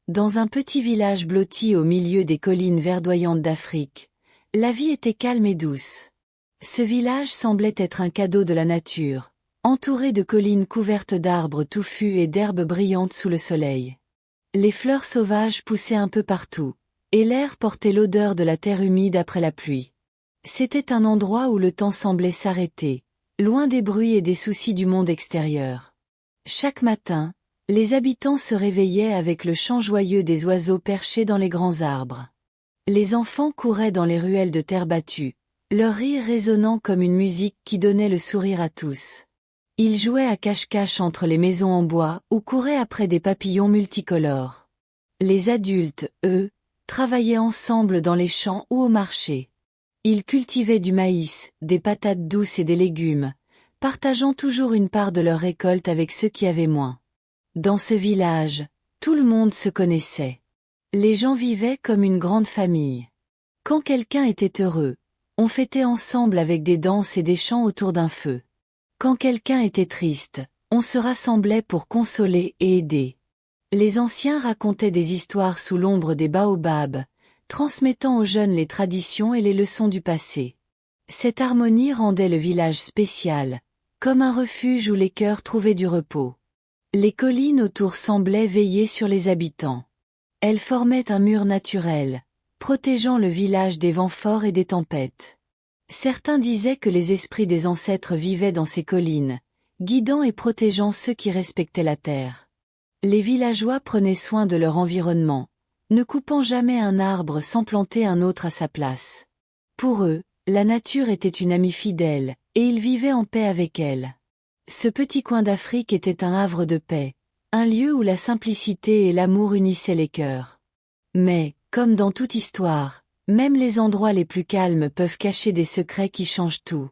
Dans un petit village blotti au milieu des collines verdoyantes d'Afrique, la vie était calme et douce. Ce village semblait être un cadeau de la nature, entouré de collines couvertes d'arbres touffus et d'herbes brillantes sous le soleil. Les fleurs sauvages poussaient un peu partout, et l'air portait l'odeur de la terre humide après la pluie. C'était un endroit où le temps semblait s'arrêter, loin des bruits et des soucis du monde extérieur. Chaque matin, les habitants se réveillaient avec le chant joyeux des oiseaux perchés dans les grands arbres. Les enfants couraient dans les ruelles de terre battue, leur rire résonnant comme une musique qui donnait le sourire à tous. Ils jouaient à cache-cache entre les maisons en bois ou couraient après des papillons multicolores. Les adultes, eux, travaillaient ensemble dans les champs ou au marché. Ils cultivaient du maïs, des patates douces et des légumes, partageant toujours une part de leur récolte avec ceux qui avaient moins. Dans ce village, tout le monde se connaissait. Les gens vivaient comme une grande famille. Quand quelqu'un était heureux, on fêtait ensemble avec des danses et des chants autour d'un feu. Quand quelqu'un était triste, on se rassemblait pour consoler et aider. Les anciens racontaient des histoires sous l'ombre des baobabs, transmettant aux jeunes les traditions et les leçons du passé. Cette harmonie rendait le village spécial, comme un refuge où les cœurs trouvaient du repos. Les collines autour semblaient veiller sur les habitants. Elles formaient un mur naturel, protégeant le village des vents forts et des tempêtes. Certains disaient que les esprits des ancêtres vivaient dans ces collines, guidant et protégeant ceux qui respectaient la terre. Les villageois prenaient soin de leur environnement, ne coupant jamais un arbre sans planter un autre à sa place. Pour eux, la nature était une amie fidèle, et ils vivaient en paix avec elle. Ce petit coin d'Afrique était un havre de paix, un lieu où la simplicité et l'amour unissaient les cœurs. Mais, comme dans toute histoire, même les endroits les plus calmes peuvent cacher des secrets qui changent tout.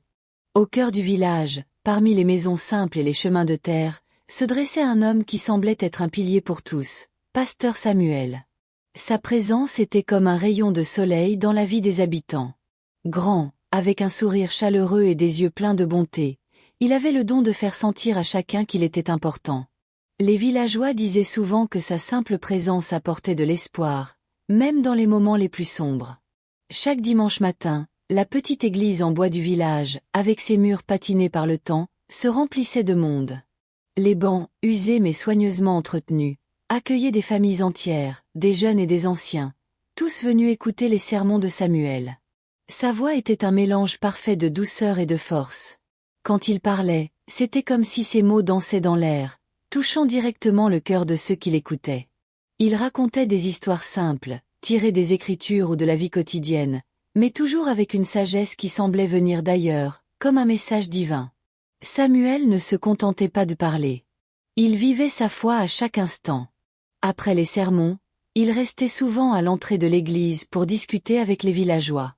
Au cœur du village, parmi les maisons simples et les chemins de terre, se dressait un homme qui semblait être un pilier pour tous, Pasteur Samuel. Sa présence était comme un rayon de soleil dans la vie des habitants. Grand, avec un sourire chaleureux et des yeux pleins de bonté, il avait le don de faire sentir à chacun qu'il était important. Les villageois disaient souvent que sa simple présence apportait de l'espoir, même dans les moments les plus sombres. Chaque dimanche matin, la petite église en bois du village, avec ses murs patinés par le temps, se remplissait de monde. Les bancs, usés mais soigneusement entretenus, accueillaient des familles entières, des jeunes et des anciens, tous venus écouter les sermons de Samuel. Sa voix était un mélange parfait de douceur et de force. Quand il parlait, c'était comme si ses mots dansaient dans l'air, touchant directement le cœur de ceux qui l'écoutaient. Il racontait des histoires simples, tirées des Écritures ou de la vie quotidienne, mais toujours avec une sagesse qui semblait venir d'ailleurs, comme un message divin. Samuel ne se contentait pas de parler. Il vivait sa foi à chaque instant. Après les sermons, il restait souvent à l'entrée de l'église pour discuter avec les villageois.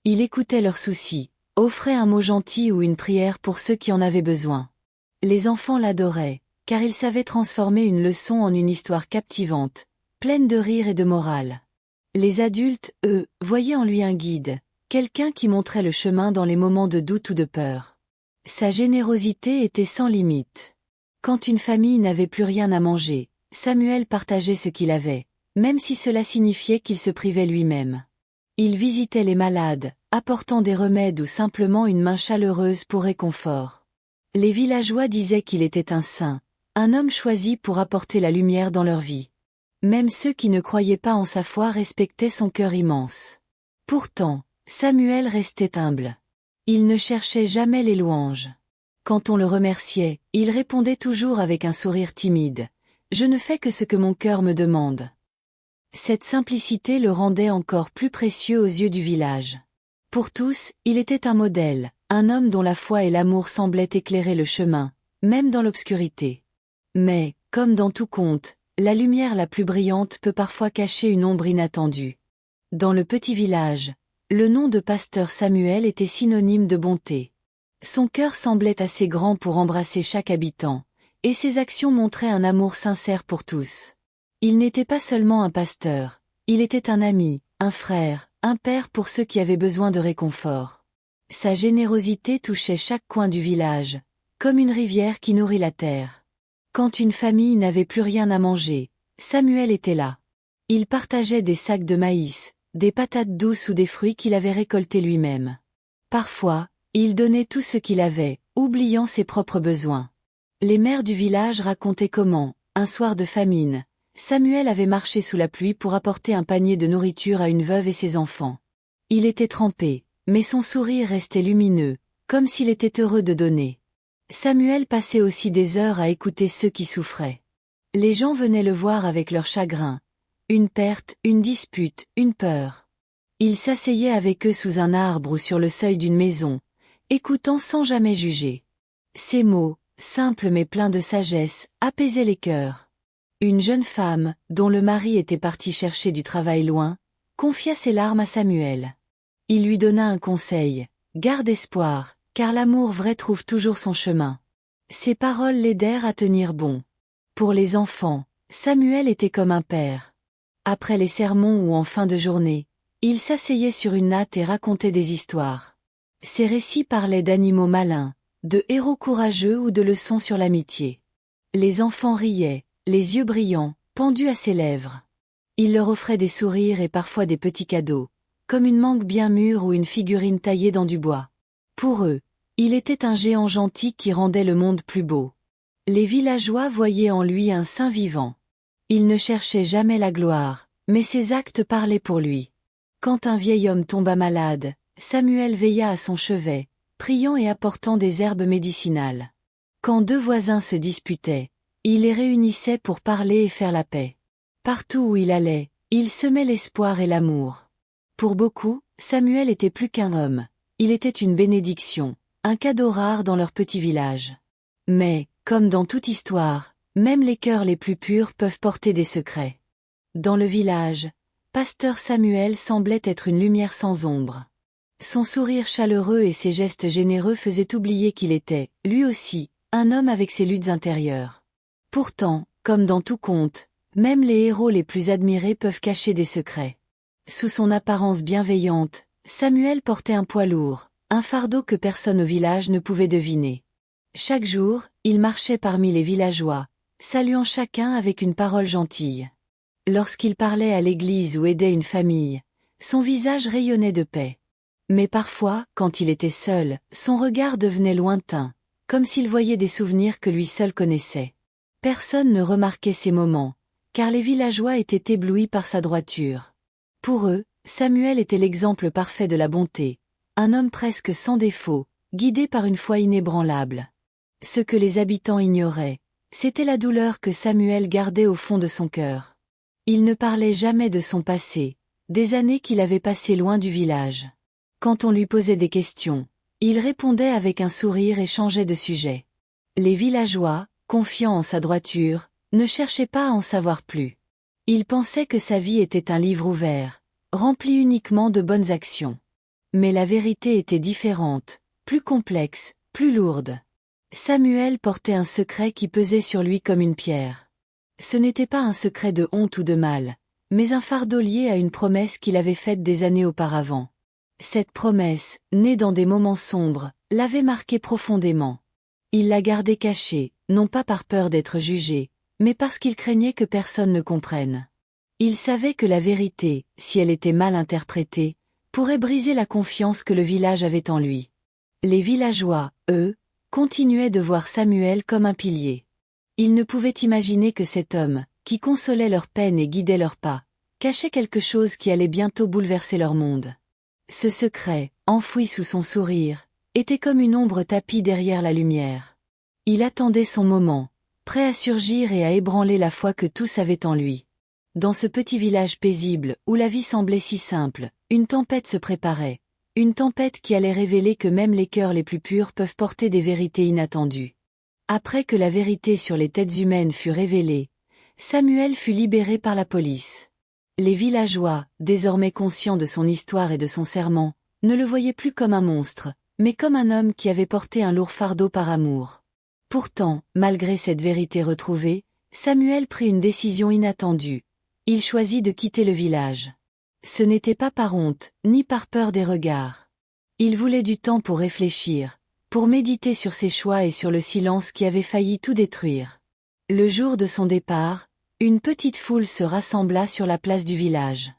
Il écoutait leurs soucis, offrait un mot gentil ou une prière pour ceux qui en avaient besoin. Les enfants l'adoraient, car il savait transformer une leçon en une histoire captivante, pleine de rire et de morale. Les adultes, eux, voyaient en lui un guide, quelqu'un qui montrait le chemin dans les moments de doute ou de peur. Sa générosité était sans limite. Quand une famille n'avait plus rien à manger, Samuel partageait ce qu'il avait, même si cela signifiait qu'il se privait lui-même. Il visitait les malades, apportant des remèdes ou simplement une main chaleureuse pour réconfort. Les villageois disaient qu'il était un saint, un homme choisi pour apporter la lumière dans leur vie. Même ceux qui ne croyaient pas en sa foi respectaient son cœur immense. Pourtant, Samuel restait humble. Il ne cherchait jamais les louanges. Quand on le remerciait, il répondait toujours avec un sourire timide. « Je ne fais que ce que mon cœur me demande. » Cette simplicité le rendait encore plus précieux aux yeux du village. Pour tous, il était un modèle, un homme dont la foi et l'amour semblaient éclairer le chemin, même dans l'obscurité. Mais, comme dans tout conte, la lumière la plus brillante peut parfois cacher une ombre inattendue. Dans le petit village, le nom de Pasteur Samuel était synonyme de bonté. Son cœur semblait assez grand pour embrasser chaque habitant, et ses actions montraient un amour sincère pour tous. Il n'était pas seulement un pasteur, il était un ami, un frère, un père pour ceux qui avaient besoin de réconfort. Sa générosité touchait chaque coin du village, comme une rivière qui nourrit la terre. Quand une famille n'avait plus rien à manger, Samuel était là. Il partageait des sacs de maïs, des patates douces ou des fruits qu'il avait récoltés lui-même. Parfois, il donnait tout ce qu'il avait, oubliant ses propres besoins. Les mères du village racontaient comment, un soir de famine, Samuel avait marché sous la pluie pour apporter un panier de nourriture à une veuve et ses enfants. Il était trempé, mais son sourire restait lumineux, comme s'il était heureux de donner. Samuel passait aussi des heures à écouter ceux qui souffraient. Les gens venaient le voir avec leur chagrin. Une perte, une dispute, une peur. Il s'asseyait avec eux sous un arbre ou sur le seuil d'une maison, écoutant sans jamais juger. Ces mots, simples mais pleins de sagesse, apaisaient les cœurs. Une jeune femme, dont le mari était parti chercher du travail loin, confia ses larmes à Samuel. Il lui donna un conseil: garde espoir, car l'amour vrai trouve toujours son chemin. Ces paroles l'aidèrent à tenir bon. Pour les enfants, Samuel était comme un père. Après les sermons ou en fin de journée, il s'asseyait sur une natte et racontait des histoires. Ses récits parlaient d'animaux malins, de héros courageux ou de leçons sur l'amitié. Les enfants riaient, les yeux brillants, pendus à ses lèvres. Il leur offrait des sourires et parfois des petits cadeaux, comme une mangue bien mûre ou une figurine taillée dans du bois. Pour eux, il était un géant gentil qui rendait le monde plus beau. Les villageois voyaient en lui un saint vivant. Il ne cherchait jamais la gloire, mais ses actes parlaient pour lui. Quand un vieil homme tomba malade, Samuel veilla à son chevet, priant et apportant des herbes médicinales. Quand deux voisins se disputaient, il les réunissait pour parler et faire la paix. Partout où il allait, il semait l'espoir et l'amour. Pour beaucoup, Samuel était plus qu'un homme. Il était une bénédiction, un cadeau rare dans leur petit village. Mais, comme dans toute histoire, même les cœurs les plus purs peuvent porter des secrets. Dans le village, Pasteur Samuel semblait être une lumière sans ombre. Son sourire chaleureux et ses gestes généreux faisaient oublier qu'il était, lui aussi, un homme avec ses luttes intérieures. Pourtant, comme dans tout conte, même les héros les plus admirés peuvent cacher des secrets. Sous son apparence bienveillante, Samuel portait un poids lourd, un fardeau que personne au village ne pouvait deviner. Chaque jour, il marchait parmi les villageois, saluant chacun avec une parole gentille. Lorsqu'il parlait à l'église ou aidait une famille, son visage rayonnait de paix. Mais parfois, quand il était seul, son regard devenait lointain, comme s'il voyait des souvenirs que lui seul connaissait. Personne ne remarquait ces moments, car les villageois étaient éblouis par sa droiture. Pour eux, Samuel était l'exemple parfait de la bonté, un homme presque sans défaut, guidé par une foi inébranlable. Ce que les habitants ignoraient, c'était la douleur que Samuel gardait au fond de son cœur. Il ne parlait jamais de son passé, des années qu'il avait passées loin du village. Quand on lui posait des questions, il répondait avec un sourire et changeait de sujet. Les villageois, confiants en sa droiture, ne cherchaient pas à en savoir plus. Ils pensaient que sa vie était un livre ouvert, rempli uniquement de bonnes actions. Mais la vérité était différente, plus complexe, plus lourde. Samuel portait un secret qui pesait sur lui comme une pierre. Ce n'était pas un secret de honte ou de mal, mais un fardeau lié à une promesse qu'il avait faite des années auparavant. Cette promesse, née dans des moments sombres, l'avait marqué profondément. Il la gardait cachée, non pas par peur d'être jugé, mais parce qu'il craignait que personne ne comprenne. Il savait que la vérité, si elle était mal interprétée, pourrait briser la confiance que le village avait en lui. Les villageois, eux, continuaient de voir Samuel comme un pilier. Ils ne pouvaient imaginer que cet homme, qui consolait leurs peines et guidait leurs pas, cachait quelque chose qui allait bientôt bouleverser leur monde. Ce secret, enfoui sous son sourire, était comme une ombre tapie derrière la lumière. Il attendait son moment, prêt à surgir et à ébranler la foi que tous avaient en lui. Dans ce petit village paisible, où la vie semblait si simple, une tempête se préparait. Une tempête qui allait révéler que même les cœurs les plus purs peuvent porter des vérités inattendues. Après que la vérité sur les têtes humaines fut révélée, Samuel fut libéré par la police. Les villageois, désormais conscients de son histoire et de son serment, ne le voyaient plus comme un monstre, mais comme un homme qui avait porté un lourd fardeau par amour. Pourtant, malgré cette vérité retrouvée, Samuel prit une décision inattendue. Il choisit de quitter le village. Ce n'était pas par honte, ni par peur des regards. Il voulait du temps pour réfléchir, pour méditer sur ses choix et sur le silence qui avait failli tout détruire. Le jour de son départ, Une petite foule se rassembla sur la place du village.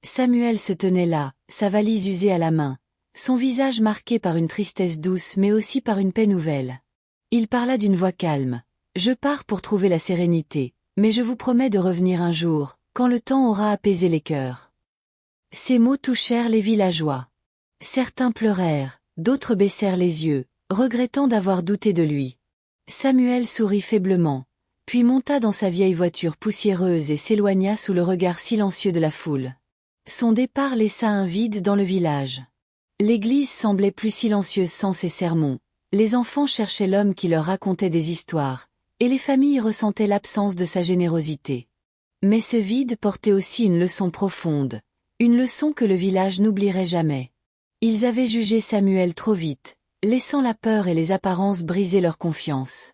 Samuel se tenait là, sa valise usée à la main, son visage marqué par une tristesse douce mais aussi par une paix nouvelle. Il parla d'une voix calme. « Je pars pour trouver la sérénité, mais je vous promets de revenir un jour, quand le temps aura apaisé les cœurs. » Ces mots touchèrent les villageois. Certains pleurèrent, d'autres baissèrent les yeux, regrettant d'avoir douté de lui. Samuel sourit faiblement, puis monta dans sa vieille voiture poussiéreuse et s'éloigna sous le regard silencieux de la foule. Son départ laissa un vide dans le village. L'église semblait plus silencieuse sans ses sermons, les enfants cherchaient l'homme qui leur racontait des histoires, et les familles ressentaient l'absence de sa générosité. Mais ce vide portait aussi une leçon profonde, une leçon que le village n'oublierait jamais. Ils avaient jugé Samuel trop vite, laissant la peur et les apparences briser leur confiance.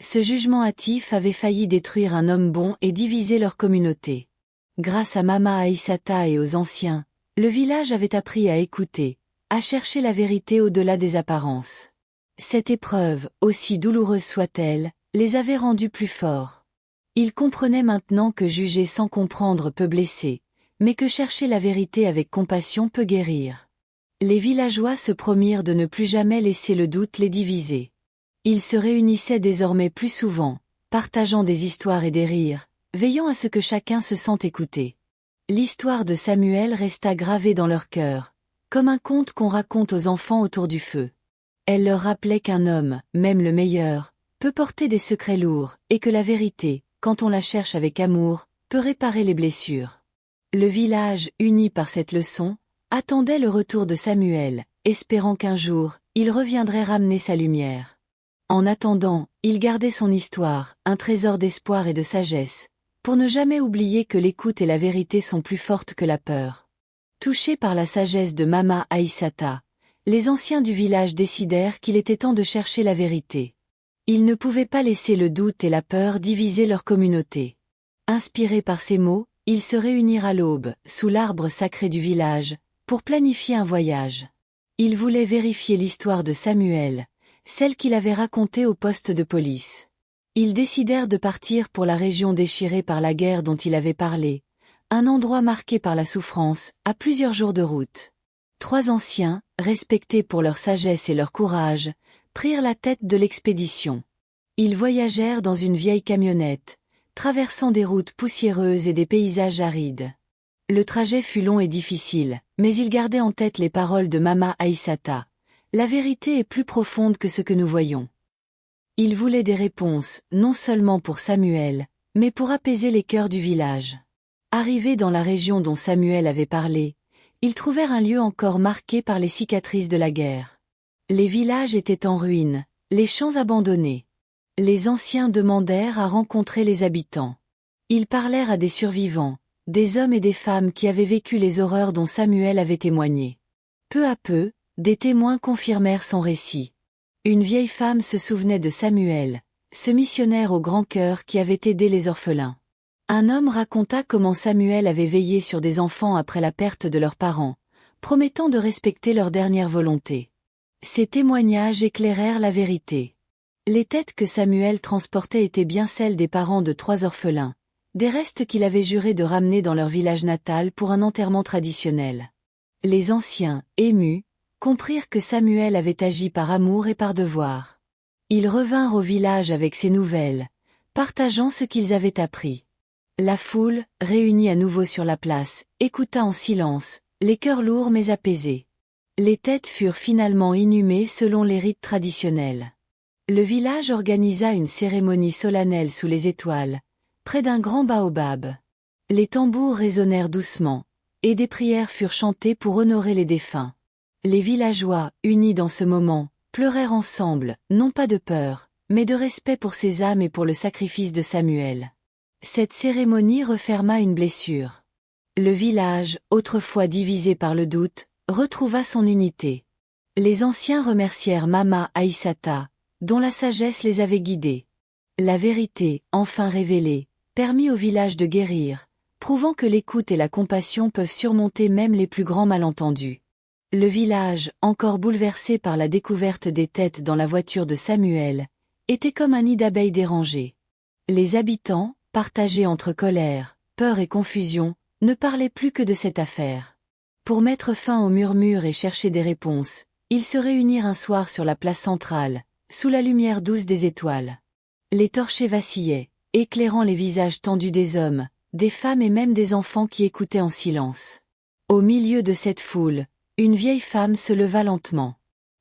Ce jugement hâtif avait failli détruire un homme bon et diviser leur communauté. Grâce à Mama Aïssata et aux anciens, le village avait appris à écouter, à chercher la vérité au-delà des apparences. Cette épreuve, aussi douloureuse soit-elle, les avait rendus plus forts. Ils comprenaient maintenant que juger sans comprendre peut blesser, mais que chercher la vérité avec compassion peut guérir. Les villageois se promirent de ne plus jamais laisser le doute les diviser. Ils se réunissaient désormais plus souvent, partageant des histoires et des rires, veillant à ce que chacun se sente écouté. L'histoire de Samuel resta gravée dans leur cœur, comme un conte qu'on raconte aux enfants autour du feu. Elle leur rappelait qu'un homme, même le meilleur, peut porter des secrets lourds, et que la vérité, quand on la cherche avec amour, peut réparer les blessures. Le village, uni par cette leçon, attendait le retour de Samuel, espérant qu'un jour, il reviendrait ramener sa lumière. En attendant, il gardait son histoire, un trésor d'espoir et de sagesse, pour ne jamais oublier que l'écoute et la vérité sont plus fortes que la peur. Touchés par la sagesse de Mama Aïssata, les anciens du village décidèrent qu'il était temps de chercher la vérité. Ils ne pouvaient pas laisser le doute et la peur diviser leur communauté. Inspirés par ces mots, ils se réunirent à l'aube, sous l'arbre sacré du village, pour planifier un voyage. Ils voulaient vérifier l'histoire de Samuel, celle qu'il avait racontée au poste de police. Ils décidèrent de partir pour la région déchirée par la guerre dont il avait parlé, un endroit marqué par la souffrance, à plusieurs jours de route. 3 anciens, respectés pour leur sagesse et leur courage, prirent la tête de l'expédition. Ils voyagèrent dans une vieille camionnette, traversant des routes poussiéreuses et des paysages arides. Le trajet fut long et difficile, mais ils gardaient en tête les paroles de Mama Aïssata. La vérité est plus profonde que ce que nous voyons. Ils voulaient des réponses, non seulement pour Samuel, mais pour apaiser les cœurs du village. Arrivés dans la région dont Samuel avait parlé, ils trouvèrent un lieu encore marqué par les cicatrices de la guerre. Les villages étaient en ruine, les champs abandonnés. Les anciens demandèrent à rencontrer les habitants. Ils parlèrent à des survivants, des hommes et des femmes qui avaient vécu les horreurs dont Samuel avait témoigné. Peu à peu, des témoins confirmèrent son récit. Une vieille femme se souvenait de Samuel, ce missionnaire au grand cœur qui avait aidé les orphelins. Un homme raconta comment Samuel avait veillé sur des enfants après la perte de leurs parents, promettant de respecter leur dernière volonté. Ces témoignages éclairèrent la vérité. Les têtes que Samuel transportait étaient bien celles des parents de 3 orphelins, des restes qu'il avait juré de ramener dans leur village natal pour un enterrement traditionnel. Les anciens, émus, comprirent que Samuel avait agi par amour et par devoir. Ils revinrent au village avec ces nouvelles, partageant ce qu'ils avaient appris. La foule, réunie à nouveau sur la place, écouta en silence, les cœurs lourds mais apaisés. Les têtes furent finalement inhumées selon les rites traditionnels. Le village organisa une cérémonie solennelle sous les étoiles, près d'un grand baobab. Les tambours résonnèrent doucement, et des prières furent chantées pour honorer les défunts. Les villageois, unis dans ce moment, pleurèrent ensemble, non pas de peur, mais de respect pour ces âmes et pour le sacrifice de Samuel. Cette cérémonie referma une blessure. Le village, autrefois divisé par le doute, retrouva son unité. Les anciens remercièrent Mama Aïssata, dont la sagesse les avait guidés. La vérité, enfin révélée, permit au village de guérir, prouvant que l'écoute et la compassion peuvent surmonter même les plus grands malentendus. Le village, encore bouleversé par la découverte des têtes dans la voiture de Samuel, était comme un nid d'abeilles dérangées. Les habitants, partagés entre colère, peur et confusion, ne parlaient plus que de cette affaire. Pour mettre fin aux murmures et chercher des réponses, ils se réunirent un soir sur la place centrale, sous la lumière douce des étoiles. Les torchers vacillaient, éclairant les visages tendus des hommes, des femmes et même des enfants qui écoutaient en silence. Au milieu de cette foule, une vieille femme se leva lentement.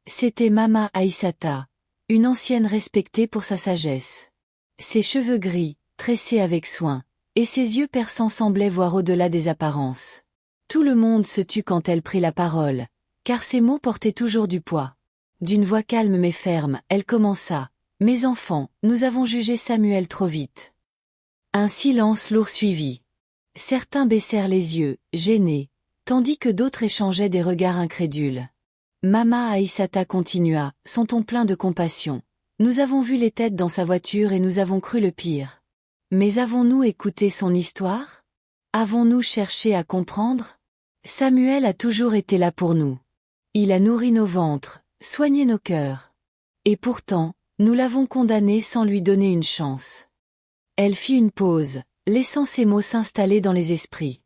C'était Mama Aïssata, une ancienne respectée pour sa sagesse. Ses cheveux gris, tressés avec soin, et ses yeux perçants semblaient voir au-delà des apparences. Tout le monde se tut quand elle prit la parole, car ses mots portaient toujours du poids. D'une voix calme mais ferme, elle commença. « Mes enfants, nous avons jugé Samuel trop vite. » Un silence lourd suivit. Certains baissèrent les yeux, gênés, tandis que d'autres échangeaient des regards incrédules. Mama Aïssata continua, son ton plein de compassion. « Nous avons vu les têtes dans sa voiture et nous avons cru le pire. Mais avons-nous écouté son histoire? Avons-nous cherché à comprendre? Samuel a toujours été là pour nous. Il a nourri nos ventres, soigné nos cœurs. Et pourtant, nous l'avons condamné sans lui donner une chance. » Elle fit une pause, laissant ces mots s'installer dans les esprits.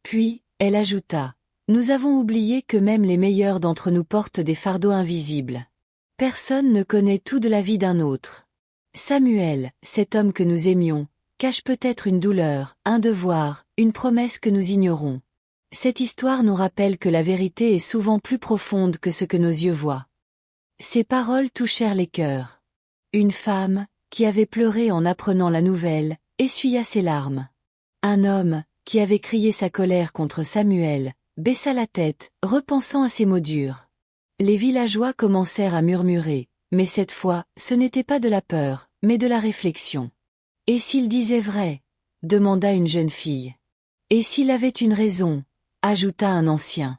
Puis, elle ajouta, « Nous avons oublié que même les meilleurs d'entre nous portent des fardeaux invisibles. Personne ne connaît tout de la vie d'un autre. Samuel, cet homme que nous aimions, cache peut-être une douleur, un devoir, une promesse que nous ignorons. Cette histoire nous rappelle que la vérité est souvent plus profonde que ce que nos yeux voient. » Ces paroles touchèrent les cœurs. Une femme, qui avait pleuré en apprenant la nouvelle, essuya ses larmes. Un homme, qui avait crié sa colère contre Samuel, baissa la tête, repensant à ses mots durs. Les villageois commencèrent à murmurer, mais cette fois, ce n'était pas de la peur, mais de la réflexion. « Et s'il disait vrai ?» demanda une jeune fille. « Et s'il avait une raison ?» ajouta un ancien.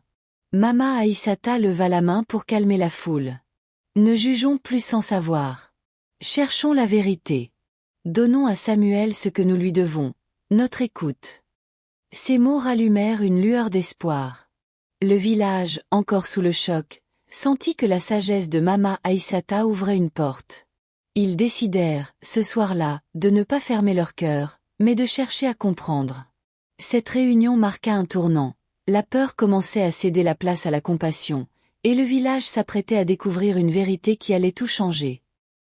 Mama Aïssata leva la main pour calmer la foule. « Ne jugeons plus sans savoir. Cherchons la vérité. Donnons à Samuel ce que nous lui devons, notre écoute. » Ces mots rallumèrent une lueur d'espoir. Le village, encore sous le choc, sentit que la sagesse de Mama Aïssata ouvrait une porte. Ils décidèrent, ce soir-là, de ne pas fermer leur cœur, mais de chercher à comprendre. Cette réunion marqua un tournant. La peur commençait à céder la place à la compassion, et le village s'apprêtait à découvrir une vérité qui allait tout changer.